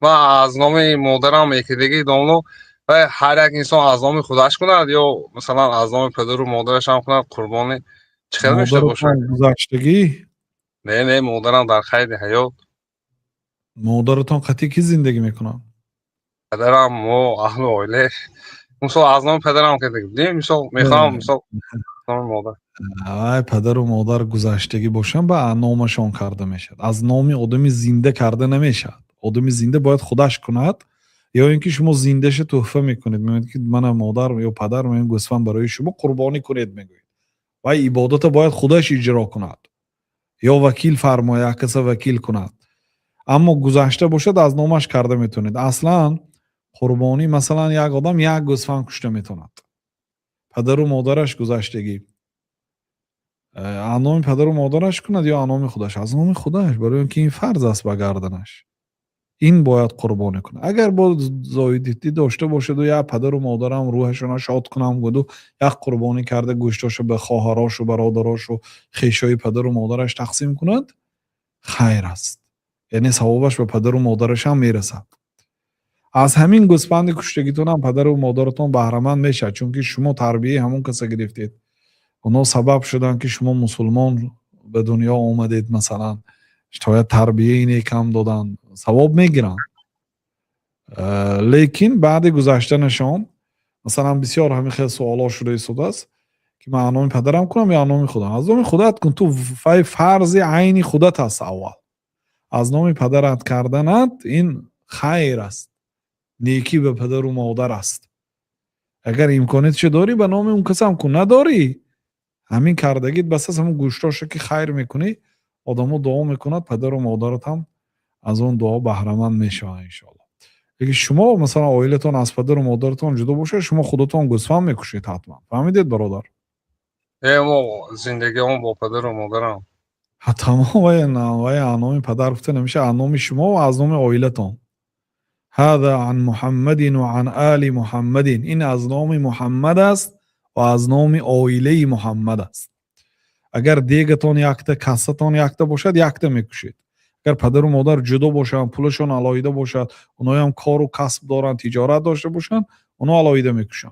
من از نام مادرم یکی دیگه دامنو و هر یک انسان از نام خودش کند یا مثلا از نام پدر و مادرش هم کند قربانی چقدر میشه باشه؟ مادرتان گذشتگی؟ نه مادرم در قید حیات. مادرتان قطعی کی زندگی میکنن؟ پدرم و اهل و عائله. مثلا از نام پدرم که دیگه مثلا میخوام مثلا نام مادر. وای پدر و مادر گذشتگی باشن به نامشان کرده میشد. از نام آدمی زنده کرده نمیشد. آدمی زنده باید خودش کند یا اینکه شما زندهش تحفه میکنید، میگید که من مادر یا پدر من گوسفند برای شما قربانی کنید میگوید و عبادت باید خودش اجرا کند یا وکیل فرماید کسی وکیل کند. اما گذشته باشد از نامش کرده میتونید. اصلا قربانی مثلا یک آدم یک گوسفند کشته میتوند، پدر و مادرش گذشتگی نام پدر و مادرش کند یا نام خودش؟ از نام خودش، برای اینکه این فرض است به گردنش، این باید قربانی کنه. اگر با زایدیتی داشته باشد و یا پدر و مادرم روحشون شاد کنم گدو یک قربانی کرده گوشتاشو به خواهراش و برادراش و خویشای پدر و مادرش تقسیم کند، خیر است، یعنی ثوابش به پدر و مادرش هم میرسد. از همین گوسفند کشتگیتون هم پدر و مادرتون بهره مند میشه، چون که شما تربیه همون کسی گرفتید، اونا سبب شدن که شما مسلمان به دنیا آمدید، مثلا شاید تربیه اینه کم دادن، ثواب میگیرن. لیکن بعد گذشتنشان مثلا بسیار همین خیلی سوالا شده ایستاده است که من نام پدرم کنم یا نام خودم. از نام خودت کن، تو فرض عینی خودت هست. اول از نام پدرت کردنت این خیر است، نیکی به پدر و مادر است. اگر امکانیت چه داری به نام اون کسی هم کن، نداری همین کردگیت بس از همون گوشتاشو که خیر میکنی آدمو دعا میکند، پدر و مادرت هم از اون دعا بهره مند میشه انشاءالله. اگه شما مثلا عائلتون از پدر و مادرتون جدا باشه، شما خودتون گوسفند میکشید حتما، فهمیدید برادر؟ ما زندگی هم با پدر و مادرم. حتما وای نام پدر گفته نمیشه، نام شما و از نام عائلتون. هذا عن محمد و عن آل محمد، این از نام محمد است و از نام عائله محمد است. اگر دیگتون یکته، کستتون یکته باشد، یکته میکشید. اگر پدر و مادر جدا باشن، پولشون علایده باشد، اونها هم کار و کسب دارن، تجارت داشته باشن، اونها علایده میکشن.